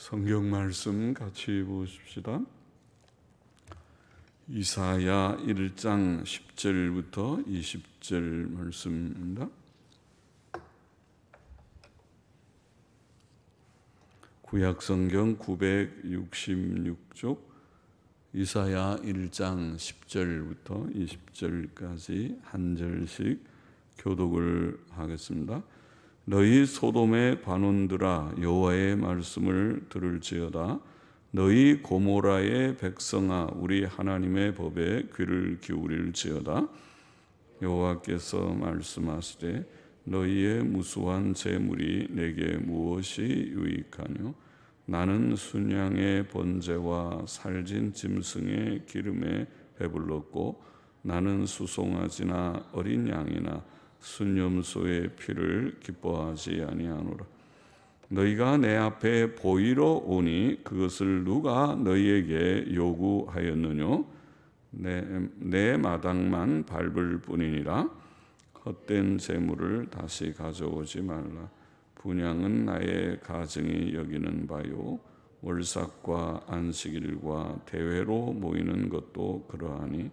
성경 말씀 같이 보십시다. 이사야 1장 10절부터 20절 말씀입니다. 구약성경 966쪽 이사야 1장 10절부터 20절까지 한 절씩 교독을 하겠습니다. 너희 소돔의 관원들아 여호와의 말씀을 들을지어다. 너희 고모라의 백성아 우리 하나님의 법에 귀를 기울일지어다. 여호와께서 말씀하시되 너희의 무수한 재물이 내게 무엇이 유익하뇨? 나는 순양의 번제와 살진 짐승의 기름에 배불렀고 나는 수송아지나 어린 양이나 순염소의 피를 기뻐하지 아니하노라. 너희가 내 앞에 보이러 오니 그것을 누가 너희에게 요구하였느뇨? 내 마당만 밟을 뿐이니라. 헛된 재물을 다시 가져오지 말라. 분향은 나의 가증이 여기는 바요 월삭과 안식일과 대회로 모이는 것도 그러하니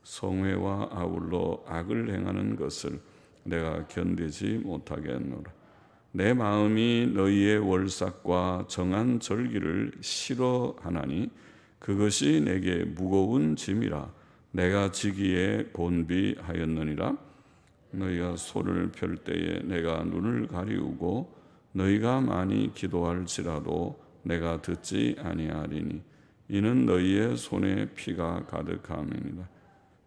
성회와 아울러 악을 행하는 것을 내가 견디지 못하겠노라. 내 마음이 너희의 월삭과 정한 절기를 싫어하나니 그것이 내게 무거운 짐이라 내가 지기에 곤비하였느니라. 너희가 소를 펼 때에 내가 눈을 가리우고 너희가 많이 기도할지라도 내가 듣지 아니하리니 이는 너희의 손에 피가 가득함이니라.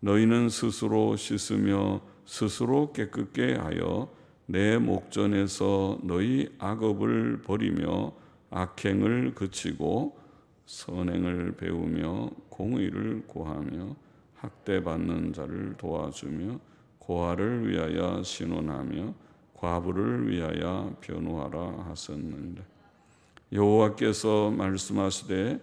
너희는 스스로 씻으며 스스로 깨끗게 하여 내 목전에서 너희 악업을 버리며 악행을 그치고 선행을 배우며 공의를 구하며 학대받는 자를 도와주며 고아를 위하여 신원하며 과부를 위하여 변호하라 하셨느니라. 여호와께서 말씀하시되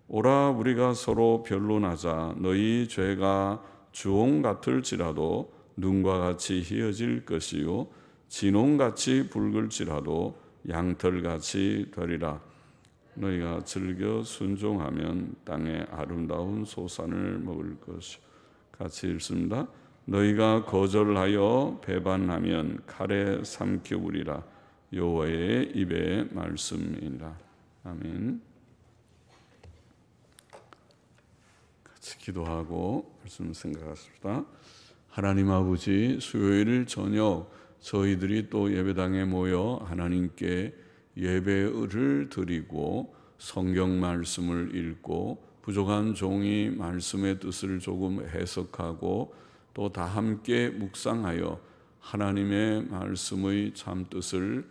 오라 우리가 서로 변론하자. 너희 죄가 주홍 같을지라도 눈과 같이 희어질 것이요 진홍같이 붉을지라도 양털같이 되리라. 너희가 즐겨 순종하면 땅의 아름다운 소산을 먹을 것이요. 같이 읽습니다. 너희가 거절하여 배반하면 칼에 삼켜우리라. 여호와의 입의 말씀이니라. 아멘. 같이 기도하고 말씀 생각하십시다. 하나님 아버지, 수요일 저녁 저희들이 또 예배당에 모여 하나님께 예배를 드리고 성경 말씀을 읽고 부족한 종이 말씀의 뜻을 조금 해석하고 또 다 함께 묵상하여 하나님의 말씀의 참 뜻을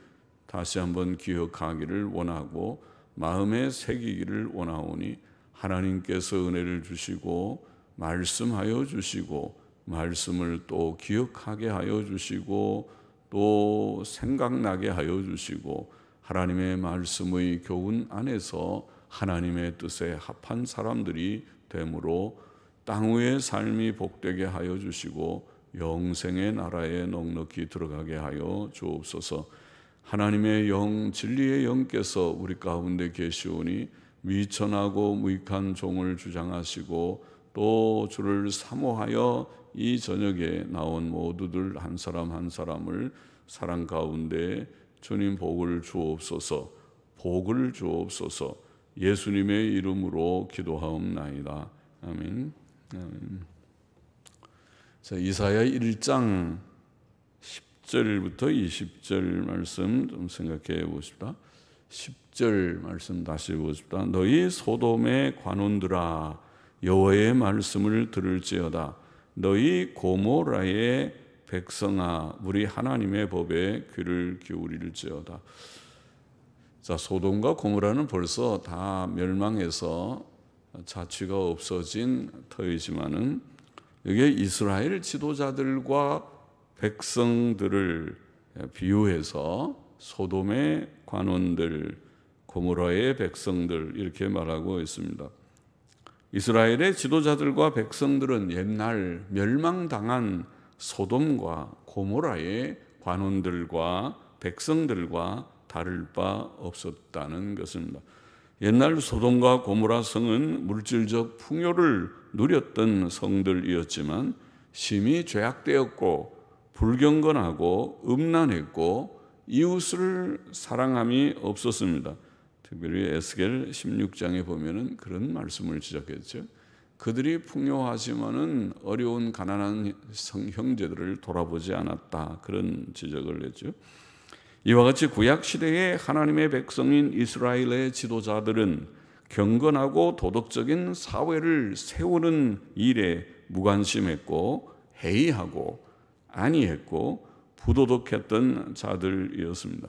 다시 한번 기억하기를 원하고 마음에 새기기를 원하오니 하나님께서 은혜를 주시고 말씀하여 주시고 말씀을 또 기억하게 하여 주시고 또 생각나게 하여 주시고 하나님의 말씀의 교훈 안에서 하나님의 뜻에 합한 사람들이 되므로 땅 위의 삶이 복되게 하여 주시고 영생의 나라에 넉넉히 들어가게 하여 주옵소서. 하나님의 영, 진리의 영께서 우리 가운데 계시오니 미천하고 무익한 종을 주장하시고 또 주를 사모하여 이 저녁에 나온 모두들 한 사람 한 사람을 사랑 가운데 주님 복을 주옵소서. 복을 주옵소서. 예수님의 이름으로 기도하옵나이다. 아멘. 자, 이사야 1장 10절부터 20절 말씀 좀 생각해 보십시다. 10절 말씀 다시 보십시다. 너희 소돔의 관원들아 여호와의 말씀을 들을지어다. 너희 고모라의 백성아 우리 하나님의 법에 귀를 기울일지어다. 자, 소돔과 고모라는 벌써 다 멸망해서 자취가 없어진 터이지만은 여기에 이스라엘 지도자들과 백성들을 비유해서 소돔의 관원들, 고모라의 백성들 이렇게 말하고 있습니다. 이스라엘의 지도자들과 백성들은 옛날 멸망당한 소돔과 고모라의 관원들과 백성들과 다를 바 없었다는 것입니다. 옛날 소돔과 고모라 성은 물질적 풍요를 누렸던 성들이었지만 심히 죄악되었고 불경건하고 음란했고 이웃을 사랑함이 없었습니다. 특별히 에스겔 16장에 보면은 그런 말씀을 지적했죠. 그들이 풍요하지만은 어려운 가난한 형제들을 돌아보지 않았다. 그런 지적을 했죠. 이와 같이 구약 시대의 하나님의 백성인 이스라엘의 지도자들은 경건하고 도덕적인 사회를 세우는 일에 무관심했고 해이하고 안이했고 부도덕했던 자들이었습니다.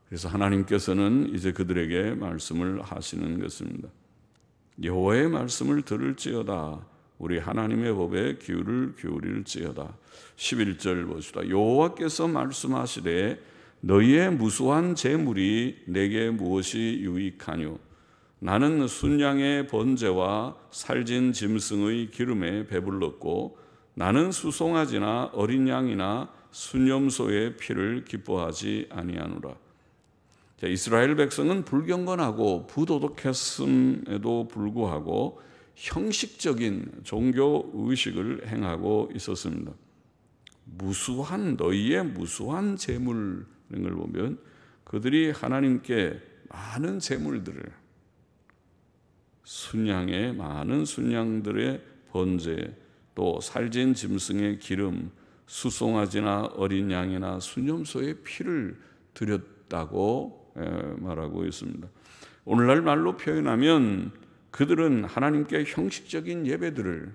그래서 하나님께서는 이제 그들에게 말씀을 하시는 것입니다. 여호와의 말씀을 들을지어다. 우리 하나님의 법에 귀를 기울일지어다. 11절 보시다. 여호와께서 말씀하시되 너희의 무수한 재물이 내게 무엇이 유익하뇨? 나는 순양의 번제와 살진 짐승의 기름에 배불렀고 나는 수송아지나 어린 양이나 순염소의 피를 기뻐하지 아니하노라. 자, 이스라엘 백성은 불경건하고 부도덕했음에도 불구하고 형식적인 종교 의식을 행하고 있었습니다. 너희의 무수한 재물 이런 걸 보면 그들이 하나님께 많은 재물들을 순양의 많은 순양들의 번제 또 살진 짐승의 기름 수송아지나 어린 양이나 순염소의 피를 드렸다고 말하고 있습니다. 오늘날 말로 표현하면 그들은 하나님께 형식적인 예배들을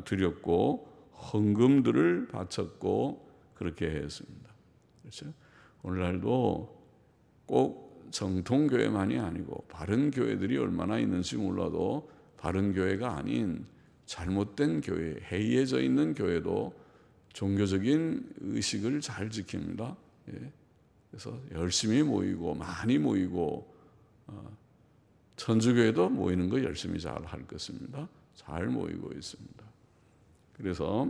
드렸고 헌금들을 바쳤고 그렇게 했습니다. 그렇죠? 오늘날도 꼭 정통교회만이 아니고 바른 교회들이 얼마나 있는지 몰라도 바른 교회가 아닌 잘못된 교회, 해이해져 있는 교회도 종교적인 의식을 잘 지킵니다. 예. 그래서 열심히 모이고 많이 모이고 천주교회도 모이는 거 열심히 잘 할 것입니다. 잘 모이고 있습니다. 그래서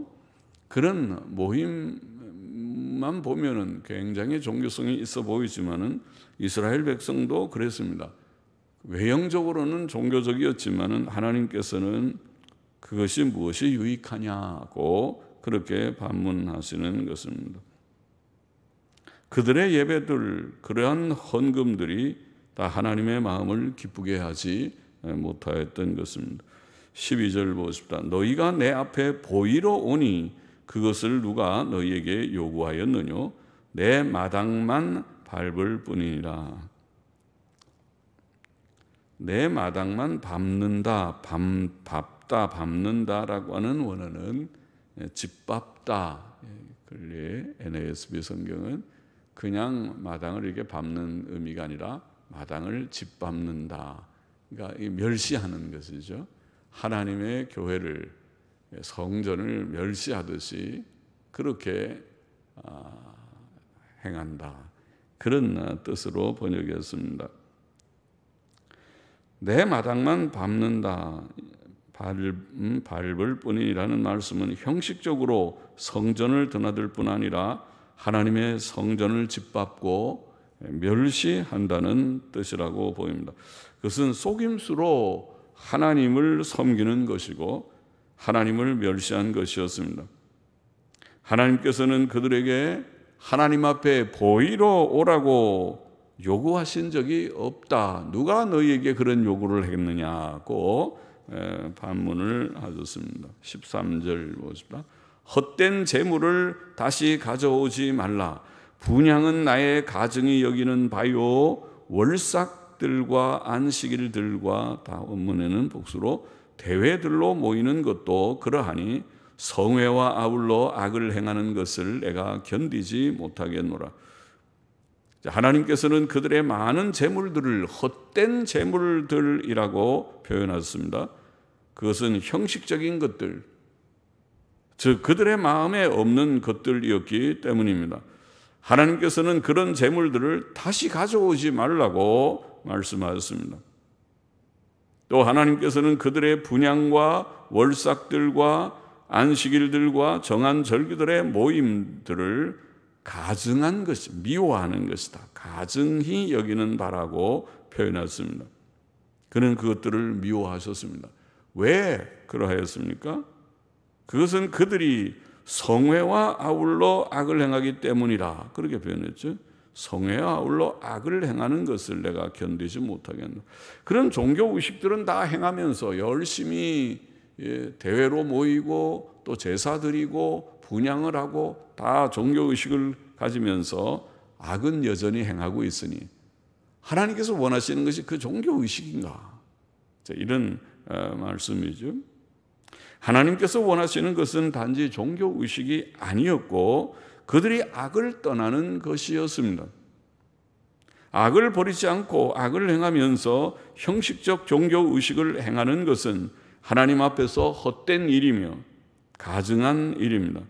그런 모임만 보면은 굉장히 종교성이 있어 보이지만은 이스라엘 백성도 그랬습니다. 외형적으로는 종교적이었지만은 하나님께서는 그것이 무엇이 유익하냐고 그렇게 반문하시는 것입니다. 그들의 예배들, 그러한 헌금들이 다 하나님의 마음을 기쁘게 하지 못하였던 것입니다. 12절 보십시다. 너희가 내 앞에 보이러 오니 그것을 누가 너희에게 요구하였느뇨? 내 마당만 밟을 뿐이니라. 내 마당만 밟는다, 밟는다라고 하는 원어는 짓밟다. NASB 성경은 그냥 마당을 이렇게 밟는 의미가 아니라 마당을 짓밟는다. 그러니까 멸시하는 것이죠. 하나님의 교회를 성전을 멸시하듯이 그렇게 행한다. 그런 뜻으로 번역했습니다. 내 마당만 밟는다. 밟을 뿐이라는 말씀은 형식적으로 성전을 드나들 뿐 아니라 하나님의 성전을 짓밟고 멸시한다는 뜻이라고 보입니다. 그것은 속임수로 하나님을 섬기는 것이고 하나님을 멸시한 것이었습니다. 하나님께서는 그들에게 하나님 앞에 보이러 오라고 요구하신 적이 없다. 누가 너희에게 그런 요구를 했느냐고 반문을 하셨습니다. 13절 보십시다. 헛된 재물을 다시 가져오지 말라. 분향은 나의 가증이 여기는 바요. 월삭들과 안식일들과 다음문에는 복수로 대회들로 모이는 것도 그러하니 성회와 아울러 악을 행하는 것을 내가 견디지 못하겠노라. 하나님께서는 그들의 많은 재물들을 헛된 재물들이라고 표현하셨습니다. 그것은 형식적인 것들, 즉 그들의 마음에 없는 것들이었기 때문입니다. 하나님께서는 그런 재물들을 다시 가져오지 말라고 말씀하셨습니다. 또 하나님께서는 그들의 분향과 월삭들과 안식일들과 정한 절기들의 모임들을 가증한 것이, 미워하는 것이다. 가증히 여기는 바라고 표현했습니다. 그는 그것들을 미워하셨습니다. 왜 그러하였습니까? 그것은 그들이 성회와 아울러 악을 행하기 때문이라 그렇게 표현했죠. 성회와 아울러 악을 행하는 것을 내가 견디지 못하겠노. 그런 종교의식들은 다 행하면서 열심히 대회로 모이고 또 제사 드리고 분향을 하고 다 종교의식을 가지면서 악은 여전히 행하고 있으니 하나님께서 원하시는 것이 그 종교의식인가? 이런 말씀이죠. 하나님께서 원하시는 것은 단지 종교의식이 아니었고 그들이 악을 떠나는 것이었습니다. 악을 버리지 않고 악을 행하면서 형식적 종교의식을 행하는 것은 하나님 앞에서 헛된 일이며 가증한 일입니다.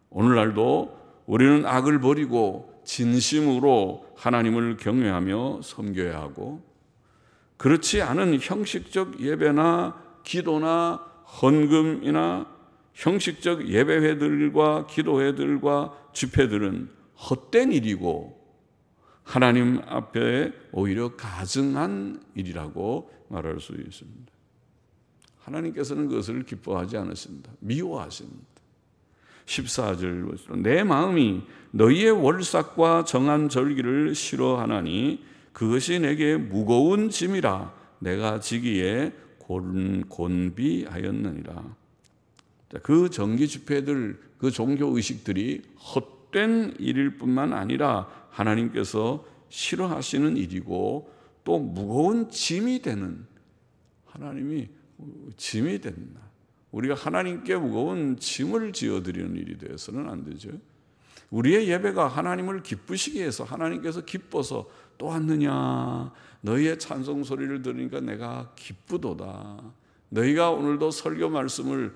오늘날도 우리는 악을 버리고 진심으로 하나님을 경외하며 섬겨야 하고 그렇지 않은 형식적 예배나 기도나 헌금이나 형식적 예배회들과 기도회들과 집회들은 헛된 일이고 하나님 앞에 오히려 가증한 일이라고 말할 수 있습니다. 하나님께서는 그것을 기뻐하지 않으십니다. 미워하십니다. 14절 보시죠. 내 마음이 너희의 월삭과 정한 절기를 싫어하나니 그것이 내게 무거운 짐이라 내가 지기에 곤비하였느니라. 그 정기 집회들, 그 종교 의식들이 헛된 일일 뿐만 아니라 하나님께서 싫어하시는 일이고 또 무거운 짐이 되는, 하나님이 짐이 된다. 우리가 하나님께 무거운 짐을 지어드리는 일이 되어서는 안 되죠. 우리의 예배가 하나님을 기쁘시게 해서 하나님께서 기뻐서 또 왔느냐, 너희의 찬송 소리를 들으니까 내가 기쁘도다. 너희가 오늘도 설교 말씀을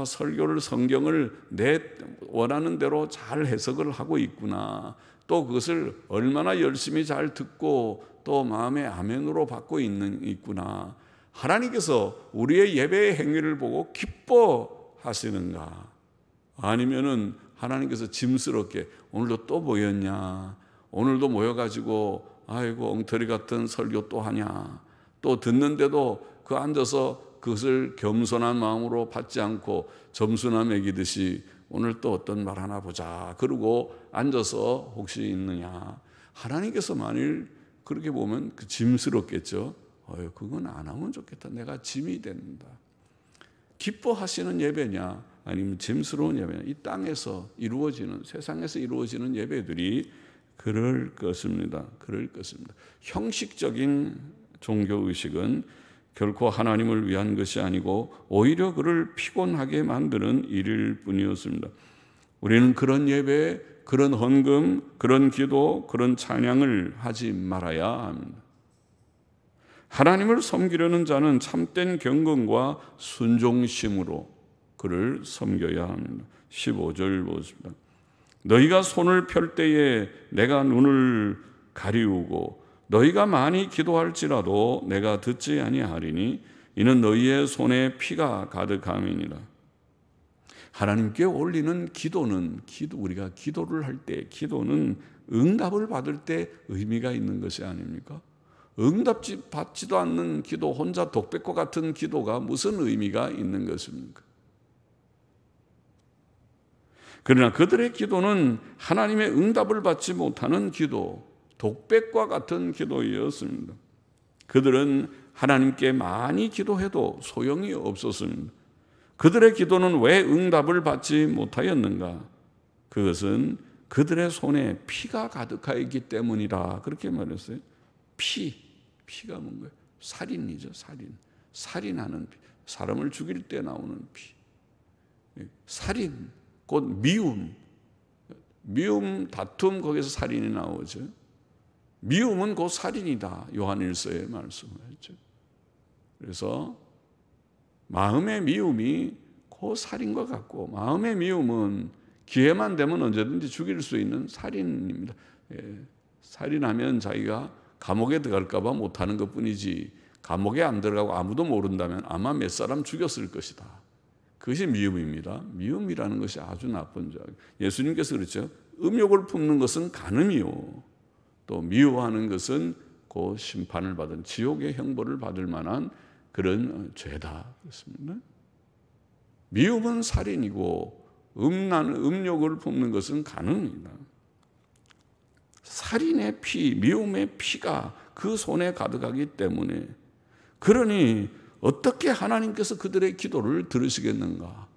설교를 성경을 내 원하는 대로 잘 해석을 하고 있구나. 또 그것을 얼마나 열심히 잘 듣고 또 마음의 아멘으로 받고 있구나. 하나님께서 우리의 예배의 행위를 보고 기뻐하시는가? 아니면은 하나님께서 짐스럽게 오늘도 또 모였냐? 오늘도 모여가지고 아이고 엉터리 같은 설교 또 하냐? 또 듣는데도 그 앉아서 그것을 겸손한 마음으로 받지 않고 점수나 매기듯이 오늘 또 어떤 말 하나 보자 그러고 앉아서 혹시 있느냐? 하나님께서 만일 그렇게 보면 그 짐스럽겠죠. 그건 안 하면 좋겠다. 내가 짐이 된다. 기뻐하시는 예배냐 아니면 짐스러운 예배냐, 이 땅에서 이루어지는, 세상에서 이루어지는 예배들이 그럴 것입니다. 그럴 것입니다. 형식적인 종교의식은 결코 하나님을 위한 것이 아니고 오히려 그를 피곤하게 만드는 일일 뿐이었습니다. 우리는 그런 예배, 그런 헌금, 그런 기도, 그런 찬양을 하지 말아야 합니다. 하나님을 섬기려는 자는 참된 경건과 순종심으로 그를 섬겨야 합니다. 15절 보십니다. 너희가 손을 펼 때에 내가 눈을 가리우고 너희가 많이 기도할지라도 내가 듣지 아니하리니 이는 너희의 손에 피가 가득함이니라. 하나님께 올리는 기도는 우리가 기도를 할 때 기도는 응답을 받을 때 의미가 있는 것이 아닙니까? 응답받지도 않는 기도, 혼자 독백과 같은 기도가 무슨 의미가 있는 것입니까? 그러나 그들의 기도는 하나님의 응답을 받지 못하는 기도, 독백과 같은 기도였습니다. 그들은 하나님께 많이 기도해도 소용이 없었습니다. 그들의 기도는 왜 응답을 받지 못하였는가? 그것은 그들의 손에 피가 가득하였기 때문이라 그렇게 말했어요. 피가 뭔가요? 살인이죠. 살인하는 피. 사람을 죽일 때 나오는 피. 살인, 곧 미움, 다툼, 거기서 살인이 나오죠. 미움은 곧 살인이다. 요한일서에 말씀하셨죠. 그래서 마음의 미움이 곧 살인과 같고, 마음의 미움은 기회만 되면 언제든지 죽일 수 있는 살인입니다. 살인하면 자기가 감옥에 들어갈까 봐 못하는 것뿐이지, 감옥에 안 들어가고 아무도 모른다면 아마 몇 사람 죽였을 것이다. 그것이 미움입니다. 미움이라는 것이 아주 나쁜 죄. 예수님께서 그랬죠. 음욕을 품는 것은 간음이요, 또 미워하는 것은 않고 심판을 받은 지옥의 형벌을 받을 만한 그런 죄다. 그렇습니다. 미움은 살인이고 음욕을 품는 것은 간음이다. 살인의 피, 미움의 피가 그 손에 가득하기 때문에, 그러니 어떻게 하나님께서 그들의 기도를 들으시겠는가?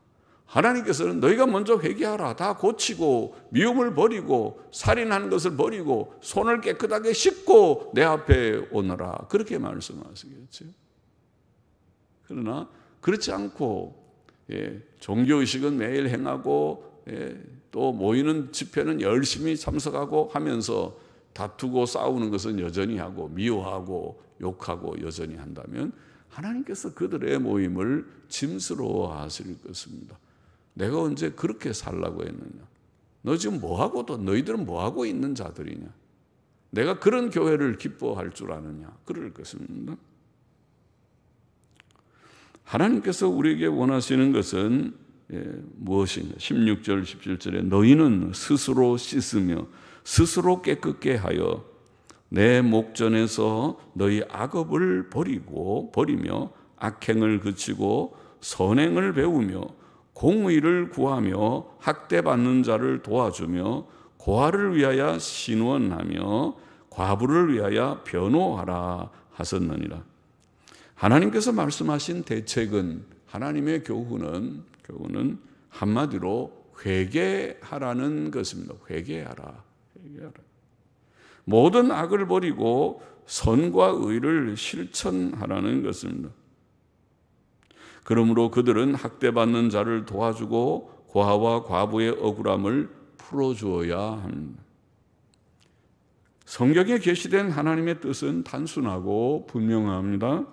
하나님께서는 너희가 먼저 회개하라, 다 고치고 미움을 버리고 살인하는 것을 버리고 손을 깨끗하게 씻고 내 앞에 오너라, 그렇게 말씀하시겠죠. 그러나 그렇지 않고 종교의식은 매일 행하고 또 모이는 집회는 열심히 참석하고 하면서 다투고 싸우는 것은 여전히 하고 미워하고 욕하고 여전히 한다면 하나님께서 그들의 모임을 짐스러워 하실 것입니다. 내가 언제 그렇게 살라고 했느냐? 너 지금 뭐하고, 또 너희들은 뭐하고 있는 자들이냐? 내가 그런 교회를 기뻐할 줄 아느냐? 그럴 것입니다. 하나님께서 우리에게 원하시는 것은 무엇인가? 16절 17절에 너희는 스스로 씻으며 스스로 깨끗게 하여 내 목전에서 너희 악업을 버리며 악행을 그치고 선행을 배우며 공의를 구하며 학대받는 자를 도와주며 고아를 위하여 신원하며 과부를 위하여 변호하라 하셨느니라. 하나님께서 말씀하신 대책은, 하나님의 교훈은 한마디로 회개하라는 것입니다. 회개하라. 모든 악을 버리고 선과 의를 실천하라는 것입니다. 그러므로 그들은 학대받는 자를 도와주고 고아와 과부의 억울함을 풀어주어야 합니다. 성경에 계시된 하나님의 뜻은 단순하고 분명합니다.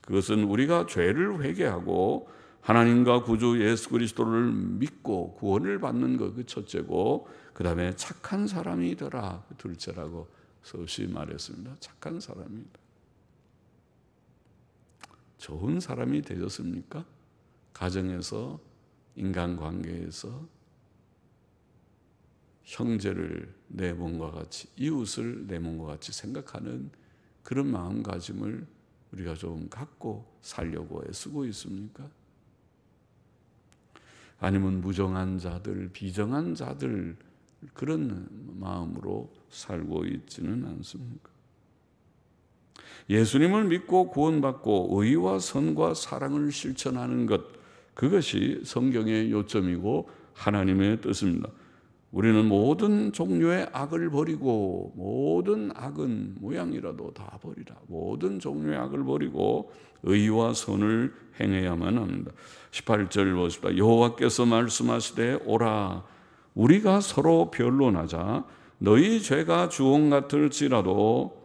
그것은 우리가 죄를 회개하고 하나님과 구주 예수 그리스도를 믿고 구원을 받는 것, 그 첫째고, 그 다음에 착한 사람이 되라, 둘째라고 서시 말했습니다. 착한 사람이다. 좋은 사람이 되셨습니까? 가정에서, 인간관계에서 형제를 내 몸과 같이, 이웃을 내 몸과 같이 생각하는 그런 마음가짐을 우리가 좀 갖고 살려고 애쓰고 있습니까? 아니면 무정한 자들, 비정한 자들, 그런 마음으로 살고 있지는 않습니까? 예수님을 믿고 구원받고 의와 선과 사랑을 실천하는 것, 그것이 성경의 요점이고 하나님의 뜻입니다. 우리는 모든 종류의 악을 버리고, 모든 악은 모양이라도 다 버리라. 모든 종류의 악을 버리고 의와 선을 행해야만 합니다. 18절 보십시다. 여호와께서 말씀하시되 오라, 우리가 서로 변론하자. 너희 죄가 주홍 같을지라도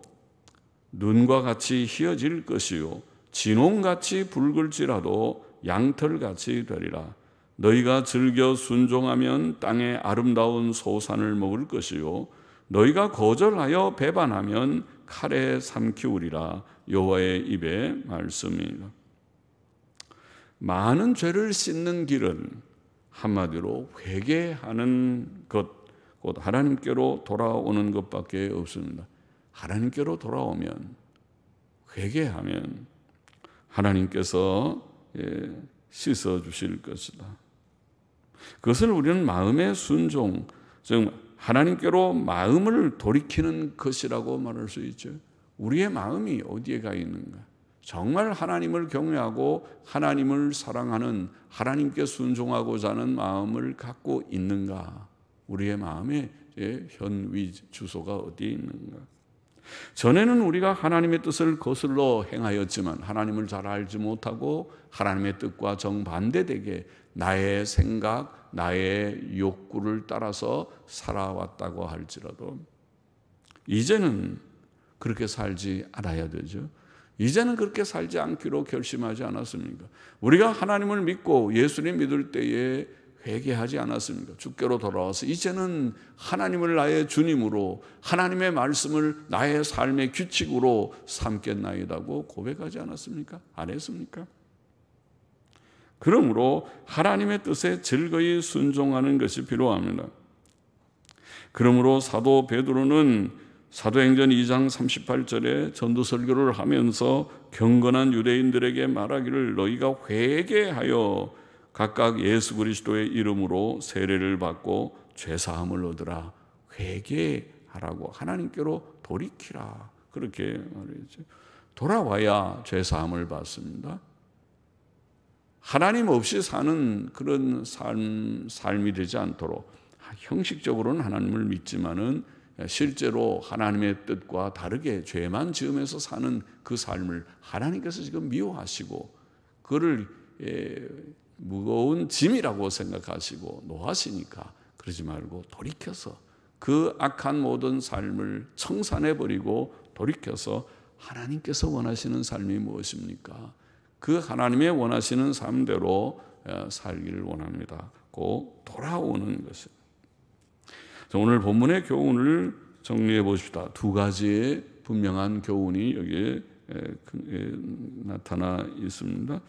눈과 같이 희어질 것이요 진홍같이 붉을지라도 양털같이 되리라. 너희가 즐겨 순종하면 땅의 아름다운 소산을 먹을 것이요 너희가 거절하여 배반하면 칼에 삼키우리라. 여호와의 입의 말씀이다. 많은 죄를 씻는 길은 한마디로 회개하는 것, 곧 하나님께로 돌아오는 것밖에 없습니다. 하나님께로 돌아오면, 회개하면 하나님께서 씻어주실 것이다. 그것을 우리는 마음의 순종, 즉 하나님께로 마음을 돌이키는 것이라고 말할 수 있죠. 우리의 마음이 어디에 가 있는가? 정말 하나님을 경외하고 하나님을 사랑하는, 하나님께 순종하고자 하는 마음을 갖고 있는가? 우리의 마음의 현위 주소가 어디에 있는가? 전에는 우리가 하나님의 뜻을 거슬러 행하였지만 하나님을 잘 알지 못하고 하나님의 뜻과 정반대되게 나의 생각, 나의 욕구를 따라서 살아왔다고 할지라도 이제는 그렇게 살지 않아야 되죠. 이제는 그렇게 살지 않기로 결심하지 않았습니까? 우리가 하나님을 믿고 예수님 믿을 때에 회개하지 않았습니까? 주께로 돌아와서 이제는 하나님을 나의 주님으로, 하나님의 말씀을 나의 삶의 규칙으로 삼겠나이다고 고백하지 않았습니까? 안 했습니까? 그러므로 하나님의 뜻에 즐거이 순종하는 것이 필요합니다. 그러므로 사도 베드로는 사도행전 2장 38절에 전도 설교를 하면서 경건한 유대인들에게 말하기를 너희가 회개하여 각각 예수 그리스도의 이름으로 세례를 받고 죄사함을 얻으라. 회개하라고, 하나님께로 돌이키라, 그렇게 말했죠. 돌아와야 죄사함을 받습니다. 하나님 없이 사는 그런 삶이 되지 않도록, 형식적으로는 하나님을 믿지만은 실제로 하나님의 뜻과 다르게 죄만 지으면서 사는 그 삶을 하나님께서 지금 미워하시고 그를 무거운 짐이라고 생각하시고 노하시니까 그러지 말고 돌이켜서 그 악한 모든 삶을 청산해버리고 돌이켜서 하나님께서 원하시는 삶이 무엇입니까? 그 하나님의 원하시는 삶대로 살기를 원합니다. 고 돌아오는 것입니다. 오늘 본문의 교훈을 정리해 보십시다. 두 가지의 분명한 교훈이 여기에 나타나 있습니다.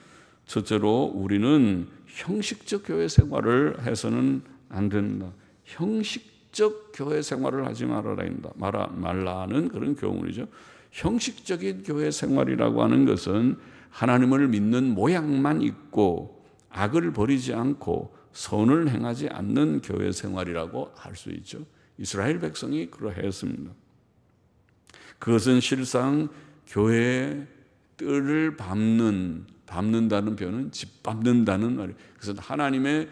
첫째로 우리는 형식적 교회 생활을 해서는 안 된다. 형식적 교회 생활을 하지 말라는 그런 교훈이죠. 형식적인 교회 생활이라고 하는 것은 하나님을 믿는 모양만 있고 악을 버리지 않고 선을 행하지 않는 교회 생활이라고 할 수 있죠. 이스라엘 백성이 그러했습니다. 그것은 실상 교회의 뜰을 밟는다는 표현은 짓밟는다는 말이에요. 그래서 하나님의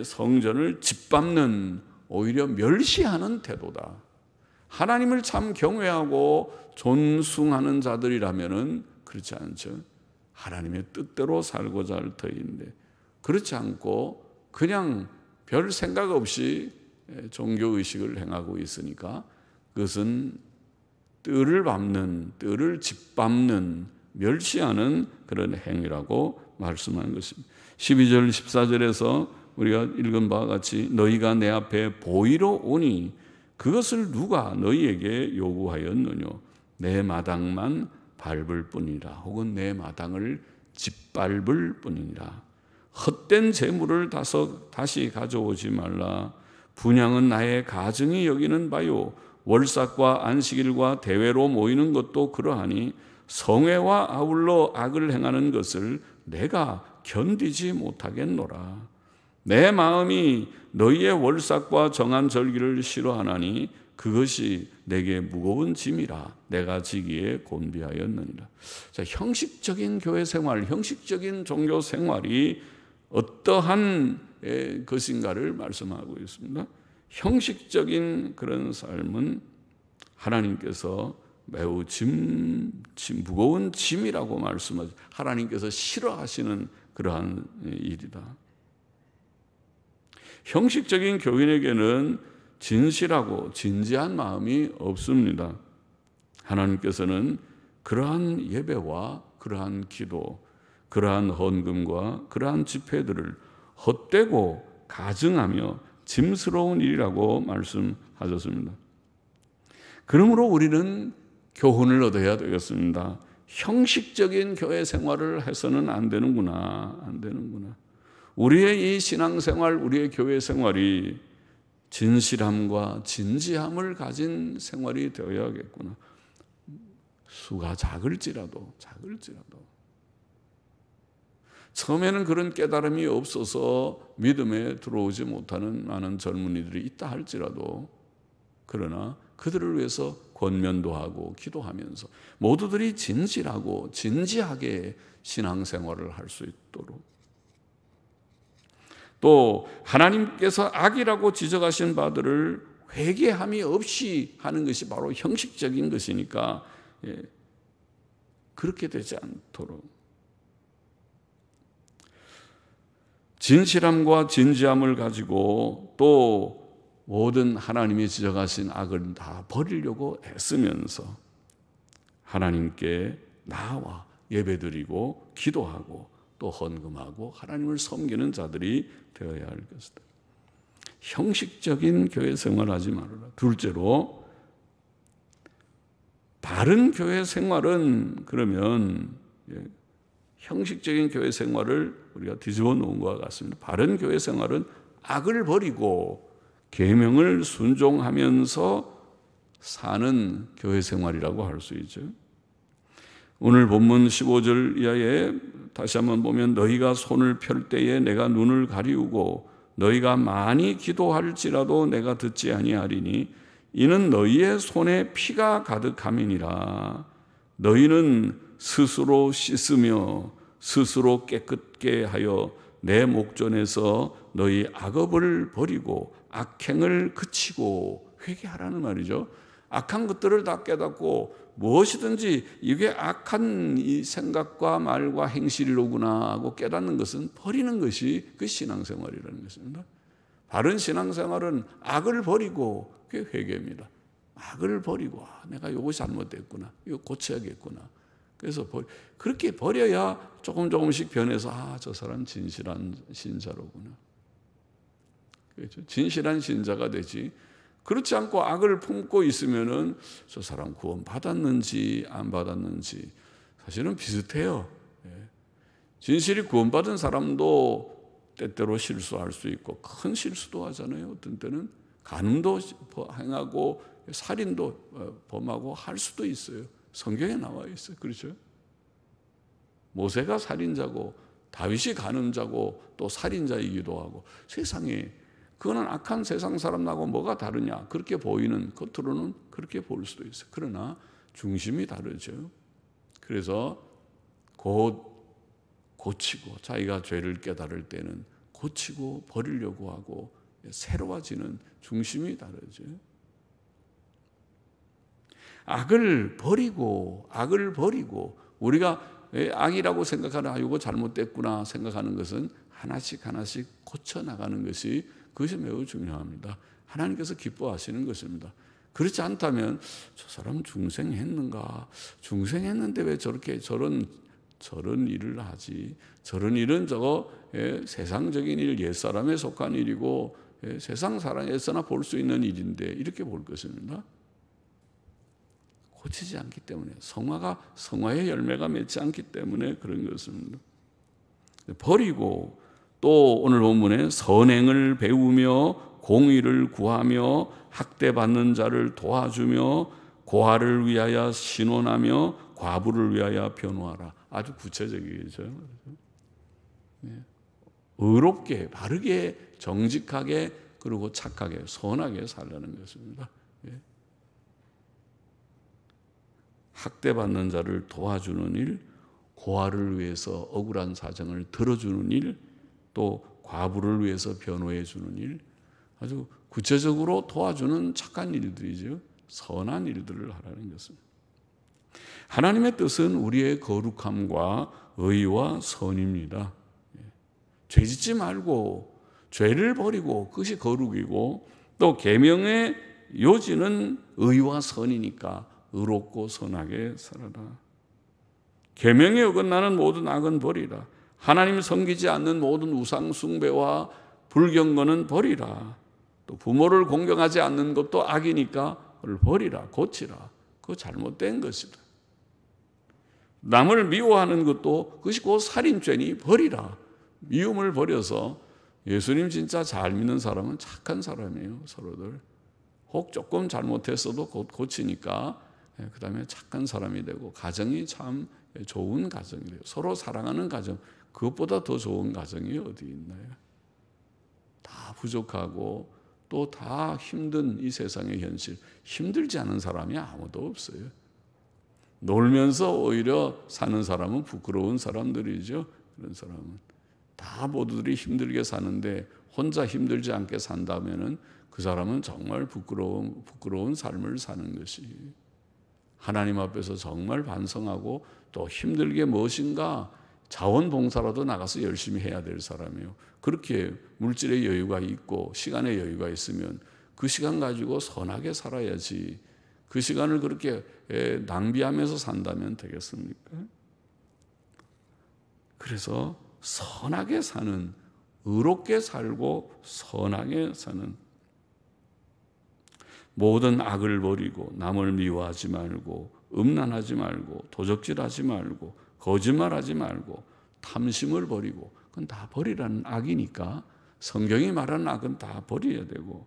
성전을 짓밟는, 오히려 멸시하는 태도다. 하나님을 참 경외하고 존숭하는 자들이라면은 그렇지 않죠. 하나님의 뜻대로 살고자 할 터인데 그렇지 않고 그냥 별 생각 없이 종교의식을 행하고 있으니까 그것은 뜰을 밟는, 뜰을 짓밟는, 멸시하는 그런 행위라고 말씀한 것입니다. 12절 14절에서 우리가 읽은 바와 같이 너희가 내 앞에 보이러 오니 그것을 누가 너희에게 요구하였느냐? 내 마당만 밟을 뿐이라, 혹은 내 마당을 짓밟을 뿐이니라. 헛된 재물을 다시 가져오지 말라. 분향은 나의 가증이 여기는 바요. 월삭과 안식일과 대회로 모이는 것도 그러하니 성회와 아울러 악을 행하는 것을 내가 견디지 못하겠노라. 내 마음이 너희의 월삭과 정한 절기를 싫어하나니 그것이 내게 무거운 짐이라 내가 지기에 곤비하였느니라. 자, 형식적인 교회 생활, 형식적인 종교 생활이 어떠한 것인가를 말씀하고 있습니다. 형식적인 그런 삶은 하나님께서 매우 무거운 짐이라고 말씀하죠. 하나님께서 싫어하시는 그러한 일이다. 형식적인 교인에게는 진실하고 진지한 마음이 없습니다. 하나님께서는 그러한 예배와 그러한 기도, 그러한 헌금과 그러한 집회들을 헛되고 가증하며 짐스러운 일이라고 말씀하셨습니다. 그러므로 우리는 교훈을 얻어야 되겠습니다. 형식적인 교회 생활을 해서는 안 되는구나. 우리의 이 신앙생활, 우리의 교회 생활이 진실함과 진지함을 가진 생활이 되어야겠구나. 수가 작을지라도 처음에는 그런 깨달음이 없어서 믿음에 들어오지 못하는 많은 젊은이들이 있다 할지라도, 그러나 그들을 위해서 권면도 하고 기도하면서 모두들이 진실하고 진지하게 신앙생활을 할 수 있도록, 또 하나님께서 악이라고 지적하신 바들을 회개함이 없이 하는 것이 바로 형식적인 것이니까 그렇게 되지 않도록 진실함과 진지함을 가지고 또 모든 하나님이 지적하신 악을 다 버리려고 애쓰면서 하나님께 나와 예배드리고 기도하고 또 헌금하고 하나님을 섬기는 자들이 되어야 할 것이다. 형식적인 교회 생활하지 말아라. 둘째로, 바른 교회 생활은, 그러면 형식적인 교회 생활을 우리가 뒤집어 놓은 것과 같습니다. 바른 교회 생활은 악을 버리고 계명을 순종하면서 사는 교회 생활이라고 할 수 있죠. 오늘 본문 15절 이하에 다시 한번 보면 너희가 손을 펼 때에 내가 눈을 가리우고 너희가 많이 기도할지라도 내가 듣지 아니하리니 이는 너희의 손에 피가 가득함이니라. 너희는 스스로 씻으며 스스로 깨끗게 하여 내 목전에서 너희 악업을 버리고 악행을 그치고 회개하라는 말이죠. 악한 것들을 다 깨닫고 무엇이든지 이게 악한 이 생각과 말과 행실이로구나 하고 깨닫는 것은 버리는 것이 그 신앙생활이라는 것입니다. 바른 신앙생활은 악을 버리고 그게 회개입니다. 악을 버리고 내가 이거 잘못됐구나, 이거 고쳐야겠구나. 그래서 그렇게 버려야 조금씩 변해서 저 사람 진실한 신자로구나. 그렇죠? 진실한 신자가 되지. 그렇지 않고 악을 품고 있으면은 저 사람 구원 받았는지 안 받았는지 사실은 비슷해요. 진실이 구원받은 사람도 때때로 실수할 수 있고 큰 실수도 하잖아요. 어떤 때는 간음도 행하고 살인도 범하고 할 수도 있어요. 성경에 나와 있어요. 그렇죠? 모세가 살인자고 다윗이 간음자고 또 살인자이기도 하고 세상에 그거는 악한 세상 사람하고 뭐가 다르냐? 그렇게 보이는 겉으로는 그렇게 볼 수도 있어요. 그러나 중심이 다르죠. 그래서 곧 고치고 자기가 죄를 깨달을 때는 고치고 버리려고 하고 새로워지는 중심이 다르죠. 악을 버리고 우리가 악이라고 생각하는 이거 잘못됐구나 생각하는 것은 하나씩 고쳐나가는 것이 그것이 매우 중요합니다. 하나님께서 기뻐하시는 것입니다. 그렇지 않다면 저 사람 중생했는가? 중생했는데 왜 저렇게 저런 일을 하지? 저런 일은 저거 세상적인 일, 옛사람에 속한 일이고 세상 사람에서나 볼 수 있는 일인데 이렇게 볼 것입니다. 고치지 않기 때문에 성화의 열매가 맺지 않기 때문에 그런 것입니다. 버리고 또 오늘 본문에 선행을 배우며 공의를 구하며 학대받는 자를 도와주며 고아를 위하여 신원하며 과부를 위하여 변호하라. 아주 구체적이죠. 의롭게 바르게 정직하게 그리고 착하게 선하게 살라는 것입니다. 학대받는 자를 도와주는 일, 고아를 위해서 억울한 사정을 들어주는 일, 또 과부를 위해서 변호해 주는 일, 아주 구체적으로 도와주는 착한 일들이죠. 선한 일들을 하라는 것입니다. 하나님의 뜻은 우리의 거룩함과 의와 선입니다. 죄짓지 말고 죄를 버리고 그것이 거룩이고 또 계명의 요지는 의와 선이니까 의롭고 선하게 살아라. 계명에 어긋나는 모든 악은 버리라. 하나님 섬기지 않는 모든 우상 숭배와 불경건은 버리라. 또 부모를 공경하지 않는 것도 악이니까 그걸 버리라. 고치라. 그거 잘못된 것이다. 남을 미워하는 것도 그것이 곧 살인죄니 버리라. 미움을 버려서 예수님 진짜 잘 믿는 사람은 착한 사람이에요. 서로들. 혹 조금 잘못했어도 곧 고치니까 그 다음에 착한 사람이 되고 가정이 참 좋은 가정이 돼요. 서로 사랑하는 가정, 그것보다 더 좋은 가정이 어디 있나요? 다 부족하고 또 다 힘든 이 세상의 현실, 힘들지 않은 사람이 아무도 없어요. 놀면서 오히려 사는 사람은 부끄러운 사람들이죠. 그런 사람은 다 모두들이 힘들게 사는데 혼자 힘들지 않게 산다면은 그 사람은 정말 부끄러운 삶을 사는 것이 하나님 앞에서 정말 반성하고 또 힘들게 무엇인가 자원봉사라도 나가서 열심히 해야 될 사람이에요. 그렇게 물질의 여유가 있고 시간의 여유가 있으면 그 시간 가지고 선하게 살아야지 그 시간을 그렇게 낭비하면서 산다면 되겠습니까? 그래서 선하게 사는, 의롭게 살고 선하게 사는 모든 악을 버리고 남을 미워하지 말고 음란하지 말고 도적질하지 말고 거짓말하지 말고 탐심을 버리고 그건 다 버리라는 악이니까 성경이 말하는 악은 다 버려야 되고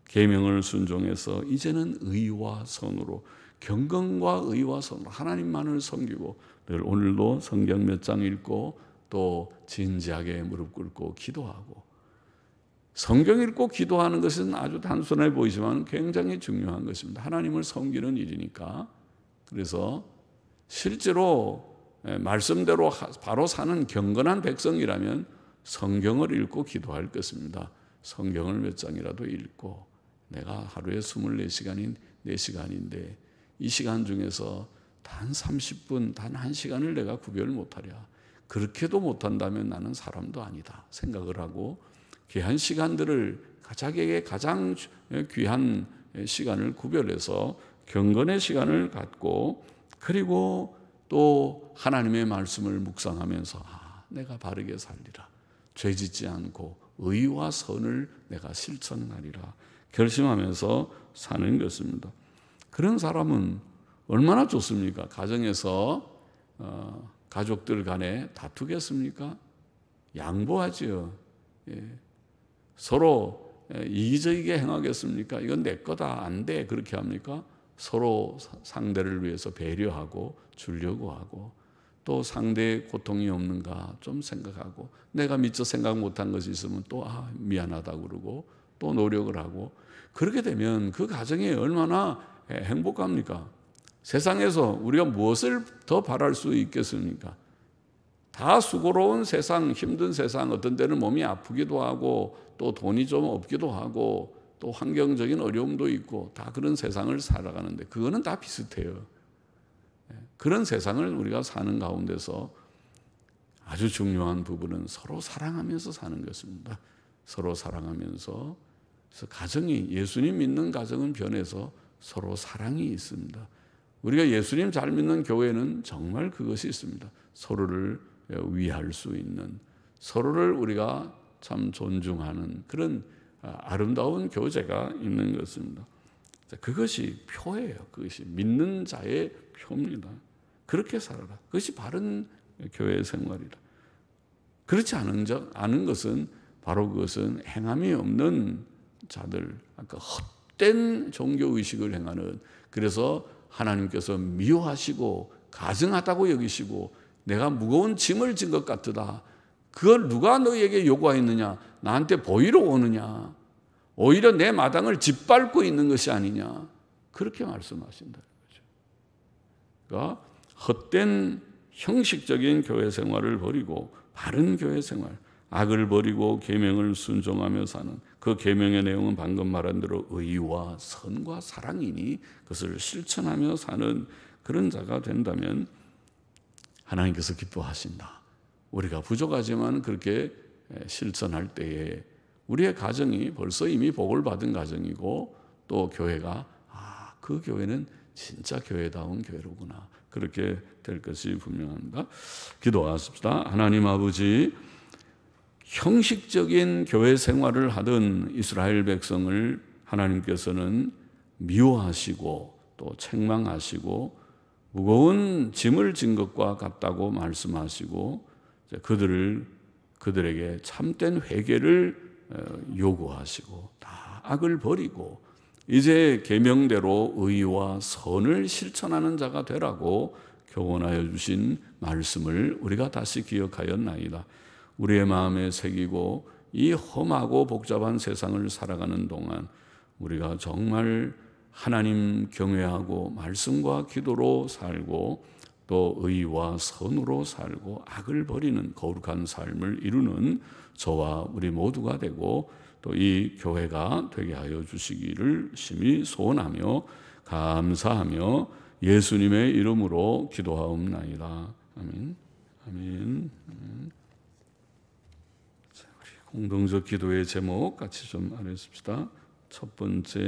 계명을 순종해서 이제는 의와 선으로, 경건과 의와 선으로 하나님만을 섬기고, 늘 오늘도 성경 몇 장 읽고 또 진지하게 무릎 꿇고 기도하고, 성경 읽고 기도하는 것은 아주 단순해 보이지만 굉장히 중요한 것입니다. 하나님을 섬기는 일이니까. 그래서 실제로 말씀대로 바로 사는 경건한 백성이라면 성경을 읽고 기도할 것입니다. 성경을 몇 장이라도 읽고, 내가 하루에 24시간인 4시간인데 이 시간 중에서 단 30분, 단 1시간을 내가 구별 못하랴. 그렇게도 못한다면 나는 사람도 아니다 생각을 하고, 귀한 시간들을, 자기에게 가장 귀한 시간을 구별해서 경건의 시간을 갖고, 그리고 또 하나님의 말씀을 묵상하면서 내가 바르게 살리라, 죄짓지 않고 의와 선을 내가 실천하리라 결심하면서 사는 것입니다. 그런 사람은 얼마나 좋습니까? 가정에서 가족들 간에 다투겠습니까? 양보하지요. 서로 이기적이게 행하겠습니까? 이건 내 거다, 안 돼, 그렇게 합니까? 서로 상대를 위해서 배려하고 주려고 하고, 또 상대의 고통이 없는가 좀 생각하고, 내가 미처 생각 못한 것이 있으면 또 미안하다고 그러고 또 노력을 하고, 그렇게 되면 그 가정이 얼마나 행복합니까? 세상에서 우리가 무엇을 더 바랄 수 있겠습니까? 다 수고로운 세상, 힘든 세상, 어떤 때는 몸이 아프기도 하고 또 돈이 좀 없기도 하고 또 환경적인 어려움도 있고, 다 그런 세상을 살아가는데 그거는 다 비슷해요. 그런 세상을 우리가 사는 가운데서 아주 중요한 부분은 서로 사랑하면서 사는 것입니다. 서로 사랑하면서, 그래서 가정이, 예수님 믿는 가정은 변해서 서로 사랑이 있습니다. 우리가 예수님 잘 믿는 교회는 정말 그것이 있습니다. 서로를 위할 수 있는, 서로를 우리가 참 존중하는 그런 아름다운 교제가 있는 것입니다. 그것이 표예요. 그것이 믿는 자의 표입니다. 그렇게 살아라. 그것이 바른 교회 생활이다. 그렇지 않은 것은 바로 그것은 행함이 없는 자들, 아까 헛된 종교의식을 행하는, 그래서 하나님께서 미워하시고 가증하다고 여기시고 내가 무거운 짐을 진 것 같으다. 그걸 누가 너희에게 요구하였느냐? 나한테 보이러 오느냐? 오히려 내 마당을 짓밟고 있는 것이 아니냐? 그렇게 말씀하신다는 거죠. 그러니까 헛된 형식적인 교회 생활을 버리고 바른 교회 생활, 악을 버리고 계명을 순종하며 사는, 그 계명의 내용은 방금 말한 대로 의와 선과 사랑이니 그것을 실천하며 사는 그런 자가 된다면 하나님께서 기뻐하신다. 우리가 부족하지만 그렇게 실천할 때에 우리의 가정이 벌써 이미 복을 받은 가정이고, 또 교회가 그 교회는 진짜 교회다운 교회로구나, 그렇게 될 것이 분명합니다. 기도하십시다. 하나님 아버지, 형식적인 교회 생활을 하던 이스라엘 백성을 하나님께서는 미워하시고 또 책망하시고 무거운 짐을 진 것과 같다고 말씀하시고, 그들에게 참된 회개를 요구하시고 다 악을 버리고 이제 계명대로 의와 선을 실천하는 자가 되라고 교훈하여 주신 말씀을 우리가 다시 기억하였나이다. 우리의 마음에 새기고 이 험하고 복잡한 세상을 살아가는 동안 우리가 정말 하나님 경외하고 말씀과 기도로 살고 또 의와 선으로 살고 악을 버리는 거룩한 삶을 이루는 저와 우리 모두가 되고, 또 이 교회가 되게 하여 주시기를 심히 소원하며 감사하며 예수님의 이름으로 기도하옵나이다. 아멘. 아멘. 자, 우리 공동적 기도의 제목 같이 좀 알아봅시다. 첫 번째,